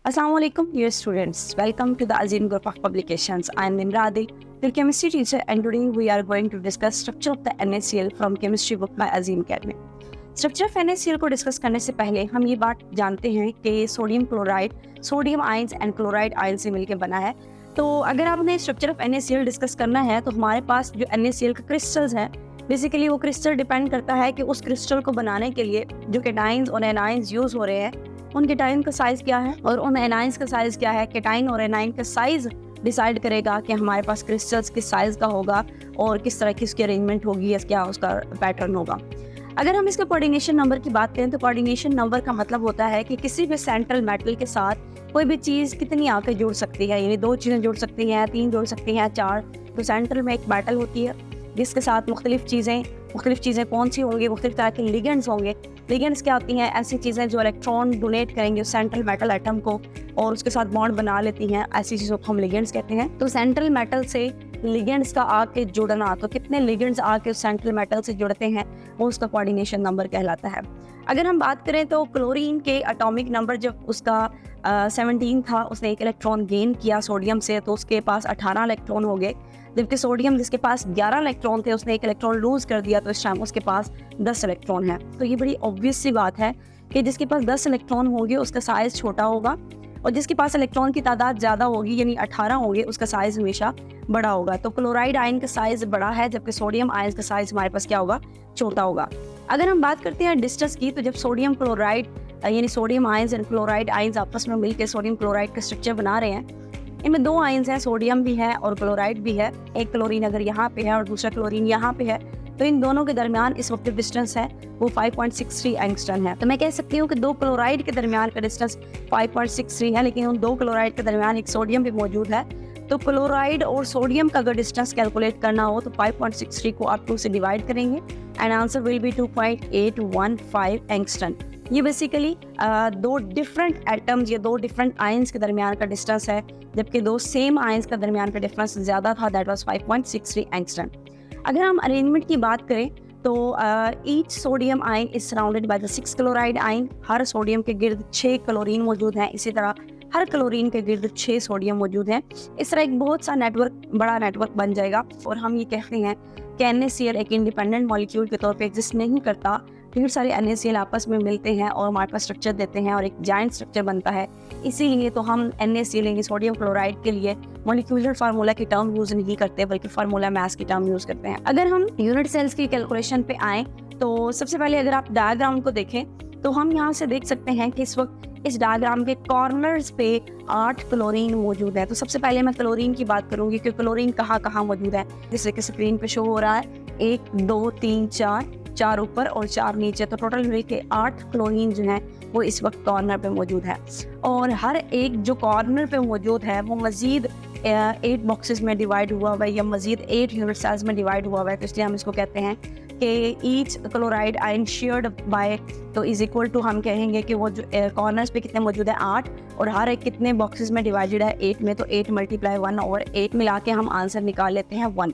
Assalamualaikum dear students, welcome to the Azim Group of Publications. I am Nimradi, your chemistry teacher, and today we are going to discuss structure of the NaCl from chemistry book by Azim Academy. Structure of NaCl को discuss करने से पहले हम ये बात जानते हैं कि sodium chloride sodium ions and chloride ion से मिलकर बना है। तो अगर आपने स्ट्रक्चर ऑफ NaCl डिस्कस करना है तो हमारे पास जो NaCl का क्रिस्टल्स हैं, बेसिकली वो क्रिस्टल डिपेंड करता है कि उस क्रिस्टल को बनाने के लिए जो कैटाइंस और एनाइंस यूज हो रहे हैं उन कैटाइन का साइज क्या है और उन एनाइंस का साइज क्या है। कैटाइन और एनाइन का साइज डिसाइड करेगा कि हमारे पास क्रिस्टल्स किस साइज का होगा और किस तरह की उसकी अरेंजमेंट होगी या क्या उसका पैटर्न होगा। अगर हम इसके कोऑर्डिनेशन नंबर की बात करें तो कोऑर्डिनेशन नंबर का मतलब होता है कि किसी भी सेंट्रल मेटल के साथ कोई भी चीज़ कितनी आके जुड़ सकती है, यानी 2 चीज़ें जुड़ सकती हैं, 3 जुड़ सकती हैं, 4। तो सेंट्रल में एक मेटल होती है जिसके साथ मुख्तलिफ चीज़ें कौन सी होंगी, मुख्तलिफ तरह के लिगेंड्स होंगे। लिगेंड्स क्या होती हैं? ऐसी चीज़ें जो इलेक्ट्रॉन डोनेट करेंगे उस सेंट्रल मेटल एटम को और उसके साथ बॉन्ड बना लेती हैं, ऐसी चीज़ों को हम लिगेंड्स कहते हैं। तो सेंट्रल मेटल से लिगेंड्स का आके जुड़ना, तो कितने लिगेंड्स आके उस सेंट्रल मेटल से जुड़ते हैं वो उसका कोऑर्डिनेशन नंबर कहलाता है। अगर हम बात करें तो क्लोरीन के एटॉमिक नंबर जब उसका 17 था, उसने एक इलेक्ट्रॉन गेन किया सोडियम से, तो उसके पास 18 इलेक्ट्रॉन हो गए। जबकि सोडियम जिसके पास 11 इलेक्ट्रॉन थे उसने एक इलेक्ट्रॉन लूज कर दिया, तो इस टाइम उसके पास 10 इलेक्ट्रॉन है। तो ये बड़ी ऑब्वियस सी बात है कि जिसके पास 10 इलेक्ट्रॉन होंगे उसका साइज छोटा होगा और जिसके पास इलेक्ट्रॉन की तादाद ज़्यादा होगी यानी 18 होंगे उसका साइज हमेशा बड़ा होगा। तो क्लोराइड आयन का साइज बड़ा है जबकि सोडियम आयन का साइज हमारे पास क्या होगा? छोटा होगा। अगर हम बात करते हैं डिस्टेंस की, तो जब सोडियम क्लोराइड यानी sodium ions and chloride ions आपस में मिलकर सोडियम क्लोराइड का स्ट्रक्चर बना रहे हैं, इनमें 2 आयंस हैं, सोडियम भी है और क्लोराइड भी है। एक क्लोरीन अगर यहाँ पे है और दूसरा क्लोरीन यहाँ पे है, तो इन दोनों के दरमियान इस वक्त डिस्टेंस है वो 5.63 एंगस्ट्रॉन है। तो मैं कह सकती हूँ कि 2 क्लोराइड के दरमियान का डिस्टेंस 5.63 है, लेकिन उन 2 क्लोराइड के दरमियान एक सोडियम भी मौजूद है। तो क्लोराइड और सोडियम का अगर डिस्टेंस कैलकुलेट करना हो तो 5.63 को आप 2 से डिवाइड करेंगे and answer will be 2.815 angstrom. ये बेसिकली 2 डिफरेंट एटम्स या 2 डिफरेंट आयंस के दरमियान का डिस्टेंस है, जबकि 2 सेम आयंस का दरमियान का डिफरेंस ज़्यादा था, दैट वाज 5.63 एंगस्ट्रॉन। अगर हम अरेंजमेंट की बात करें तो each sodium ion is surrounded by the 6 chloride ion. Her sodium के गिर्द 6 क्लोरीन मौजूद हैं, इसी तरह हर क्लोरीन के गिर्द 6 सोडियम मौजूद हैं। इस तरह एक बहुत सा बड़ा नेटवर्क बन जाएगा और हम ये कहते हैं कि NaCl एक इंडिपेंडेंट मॉलिक्यूल के तौर पे एग्जिस्ट नहीं करता। ढेर सारे NaCl आपस में मिलते हैं और हमारे पास स्ट्रक्चर देते हैं और एक जाइंट स्ट्रक्चर बनता है। इसीलिए तो हम NaCl यानी सोडियम क्लोराइड के लिए मॉलिक्यूलर फार्मूला की टर्म यूज़ नहीं करते बल्कि फार्मूला मास की टर्म यूज़ करते हैं। अगर हम यूनिट सेल्स की कैलकुलेशन पे आएँ तो सबसे पहले अगर आप डायग्राम को देखें तो हम यहाँ से देख सकते हैं कि इस वक्त इस डायग्राम के कॉर्नर्स पे 8 क्लोरीन मौजूद है। तो सबसे पहले मैं क्लोरीन की बात करूंगी कि क्लोरीन कहाँ कहाँ मौजूद है, जैसे कि स्क्रीन पे शो हो रहा है 1 2 3 4 ऊपर और 4 नीचे, तो टोटल मिलके 8 क्लोरीन जो हैं वो इस वक्त कॉर्नर पे मौजूद है। और हर एक जो कॉर्नर पे मौजूद है वो मजीद 8 बॉक्सेस में डिवाइड हुआ हुआ है या मजीद 8 यूनिट सेल्स में डिवाइड हुआ हुआ है। तो इसलिए हम इसको कहते हैं कि each chloride ion shared by, तो इज इक्वल टू हम कहेंगे कि वो जो कॉर्नर्स पे कितने मौजूद है 8 और हर एक कितने बॉक्सेस में डिवाइडेड है 8 में, तो 8 × 1 और 8 मिला के हम आंसर निकाल लेते हैं 1।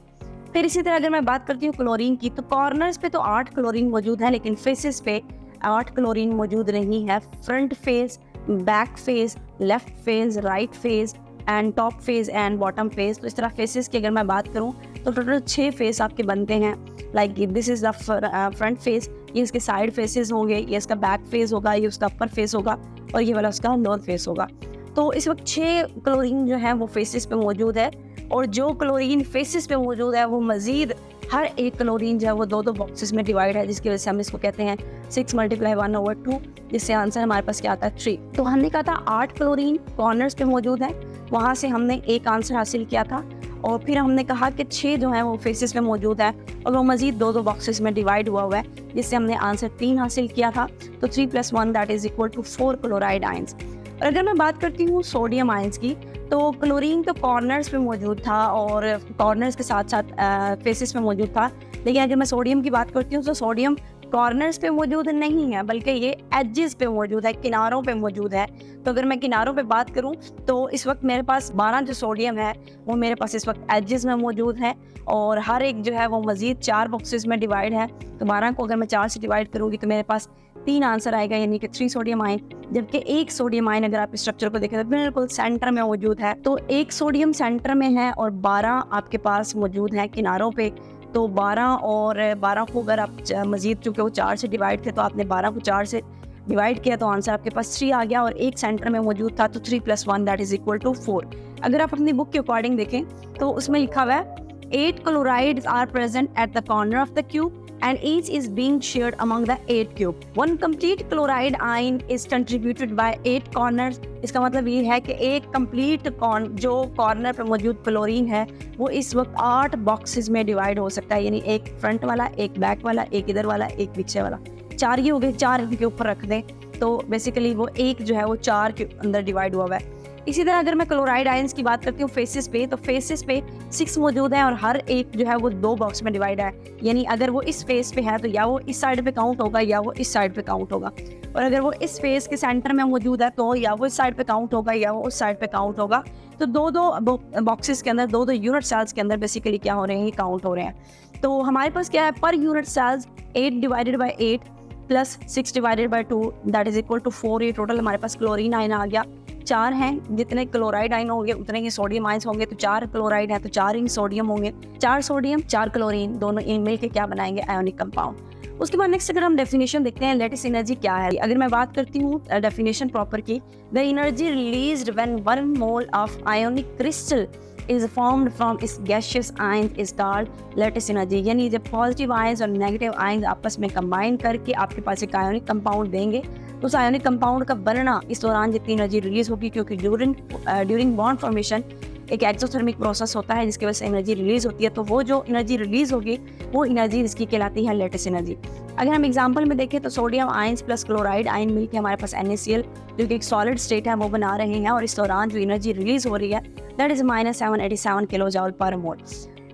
फिर इसी तरह अगर मैं बात करती हूँ क्लोरीन की, तो कॉर्नर्स पे तो 8 क्लोरीन मौजूद है लेकिन फेसेस पे 8 क्लोरीन मौजूद नहीं है। Front face, back face, left face, right face and top face and bottom face. तो इस तरह फेसेस की अगर मैं बात करूँ तो टोटल 6 फेस आपके बनते हैं। Like this is the front face, ये इसके साइड फेसेस होंगे, ये इसका बैक फेस होगा, ये उसका अपर फेस होगा और ये वाला उसका लोअर फेस होगा। तो इस वक्त 6 क्लोरीन जो है वो फेसेस पे मौजूद है और जो क्लोरीन फेसेस पे मौजूद है वो मजीद हर एक क्लोरीन जो है वो 2 बॉक्सेस में डिवाइड है, जिसकी वजह से हम इसको कहते हैं 6 × 1/2, जिससे आंसर हमारे पास क्या आता है 3। तो हमने कहा था 8 क्लोरीन कॉर्नर्स पे मौजूद है, वहाँ से हमने एक आंसर हासिल किया था और फिर हमने कहा कि 6 जो हैं वो फेसेस पे मौजूद है और वो मजीद 2 बॉक्सेस में डिवाइड हुआ है, जिससे हमने आंसर 3 हासिल किया था। तो 3 + 1 that is equal to 4 chloride ions. और अगर मैं बात करती हूँ सोडियम आयंस की, तो क्लोरीन तो कॉर्नर्स पे मौजूद था और कॉर्नर्स के साथ साथ फेसेस पे मौजूद था, लेकिन अगर मैं सोडियम की बात करती हूँ तो सोडियम कॉर्नर्स पे मौजूद नहीं है बल्कि ये एजेस पे मौजूद है, किनारों पे मौजूद है। तो अगर मैं किनारों पे बात करूं तो इस वक्त मेरे पास 12 जो सोडियम है वो मेरे पास इस वक्त एजेस में मौजूद है और हर एक जो है वो मजीद 4 बॉक्सेस में डिवाइड है। तो 12 को अगर मैं 4 से डिवाइड करूंगी तो मेरे पास 3 आंसर आएगा, यानी कि 3 सोडियम आयन। जबकि एक सोडियम आयन अगर आप स्ट्रक्चर को देखें तो बिल्कुल सेंटर में मौजूद है। तो एक सोडियम सेंटर में है और 12 आपके पास मौजूद है किनारों पे। तो 12 और 12 को अगर आप मजीद, चूँकि वो 4 से डिवाइड थे तो आपने 12 को 4 से डिवाइड किया तो आंसर आपके पास 3 आ गया, और एक सेंटर में मौजूद था तो 3 + 1 दैट इज इक्वल टू 4। अगर आप अपनी बुक के अकॉर्डिंग देखें तो उसमें लिखा हुआ है 8 chlorides are present at the corner of the cube and each is being shared among the 8 cube. One complete chloride ion is contributed by 8 corners. इसका मतलब ये है कि एक कंप्लीट जो कॉर्नर पर मौजूद क्लोरीन है वो इस वक्त 8 बॉक्सेस में डिवाइड हो सकता है, यानी एक फ्रंट वाला, एक बैक वाला, एक इधर वाला, एक पीछे वाला। 4 ये हो गए, 4 इनके ऊपर रख दें तो बेसिकली वो एक जो है वो 4 के अंदर डिवाइड हुआ है। इसी तरह अगर मैं क्लोराइड आयंस की बात करती हूँ फेसिस पे, तो फेसिस पे 6 मौजूद है और हर एक जो है वो 2 बॉक्स में डिवाइड है, यानी अगर वो इस फेस पे है तो या वो इस साइड पे काउंट होगा या वो इस साइड पे काउंट होगा, और अगर वो इस फेस के सेंटर में मौजूद है तो या वो इस साइड पे काउंट होगा या वो उस साइड पे काउंट होगा। तो 2-2 बॉक्सेस के अंदर 2-2 यूनिट सेल्स के अंदर बेसिकली क्या हो रहे हैं, काउंट हो रहे हैं। तो हमारे पास क्या है, per unit cells 8 divided by 8 plus 6 divided by 2 that is equal to 4। ये टोटल हमारे पास क्लोरीन आयन आ गया। 4 हैं, जितने क्लोराइड आयन होंगे उतने ही सोडियम आयंस होंगे, तो 4 क्लोराइड है तो 4 ही सोडियम होंगे। 4 सोडियम 4 क्लोरीन दोनों इन मिल के क्या बनाएंगे, आयोनिक कंपाउंड। उसके बाद नेक्स्ट अगर हम डेफिनेशन देखते हैं, लेटिस एनर्जी क्या है। अगर मैं बात करती हूँ डेफिनेशन प्रॉपर की, the energy released when 1 mole of ionic crystal is formed from its gaseous ions is called lattice energy। यानी जब पॉजिटिव आयंस और नेगेटिव आयंस आपस में कंबाइन करके आपके पास एक आयोनिक कंपाउंड देंगे तो उस आयोनिक कंपाउंड का बनना इस दौरान जितनी एनर्जी रिलीज होगी, क्योंकि ड्यूरिंग बॉन्ड फॉर्मेशन एक एक्सोथर्मिक प्रोसेस होता है जिसकी वजह से एनर्जी रिलीज होती है, तो वो जो एनर्जी रिलीज होगी वो एनर्जी इसकी कहलाती है लेटिस एनर्जी। अगर हम एग्जांपल में देखें तो sodium ions plus chloride ion मिलकर हमारे पास NaCl जो कि एक सॉलिड स्टेट है वो बना रहे हैं, और इस दौरान जो एनर्जी रिलीज हो रही है दैट इज -787 किलो जूल पर मोल।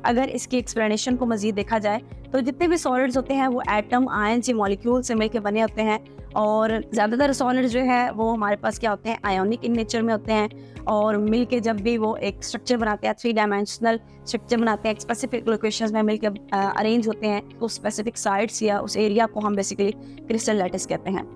अगर इसकी एक्सप्लेनेशन को मजीद देखा जाए तो जितने भी सॉलिड्स होते हैं वो एटम, आयन से, मॉलिक्यूल से मिलकर बने होते हैं, और ज़्यादातर सॉलिड्स जो है वो हमारे पास क्या होते हैं, आयोनिक इन नेचर में होते हैं, और मिलके जब भी वो एक स्ट्रक्चर बनाते हैं, 3 डायमेंशनल स्ट्रक्चर बनाते हैं, स्पेसिफिक लोकेशंस में मिलकर अरेंज होते हैं, तो स्पेसिफिक साइट्स या उस एरिया को हम बेसिकली क्रिस्टल लैटिस कहते हैं।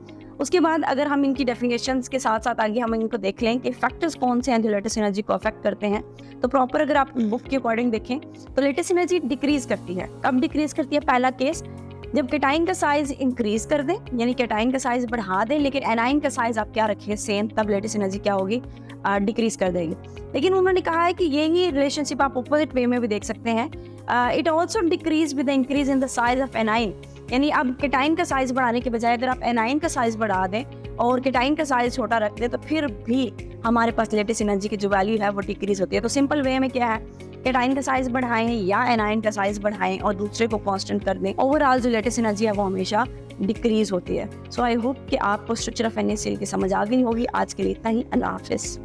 उसके बाद अगर हम इनकी डेफिनेशंस के साथ साथ आगे हम इनको देख लें कि फैक्टर्स कौन से हैं जो लेटिस एनर्जी को अफेक्ट करते हैं, तो प्रॉपर अगर आप बुक के अकॉर्डिंग देखें तो लेटिस एनर्जी डिक्रीज करती है। कब डिक्रीज करती है? पहला केस जब केटाइन का साइज इंक्रीज कर दें, यानी केटाइन का साइज बढ़ा दें लेकिन एनाइन का साइज आप क्या रखें सेम, तब लेटिस एनर्जी क्या होगी, डिक्रीज कर देगी। लेकिन उन्होंने कहा है कि यही रिलेशनशिप आप अपोजिट वे में भी देख सकते हैं, it also decrease with the increase in the size of anion. यानी अब केटाइन का साइज बढ़ाने के बजाय अगर आप एनाइन का साइज बढ़ा दें और केटाइन का साइज छोटा रख दें तो फिर भी हमारे पास लेटिस एनर्जी की जो वैल्यू है वो डिक्रीज होती है। तो सिंपल वे में क्या है, केटाइन का साइज बढ़ाएं या एनाइन का साइज बढ़ाएं और दूसरे को कांस्टेंट कर दें, ओवरऑल जो लेटिस एनर्जी है वो हमेशा डिक्रीज होती है। सो आई होप कि आपको स्ट्रक्चर ऑफ NaCl की समझ आ गई होगी। आज के लिए इतना ही, अल्लाह हाफिज़।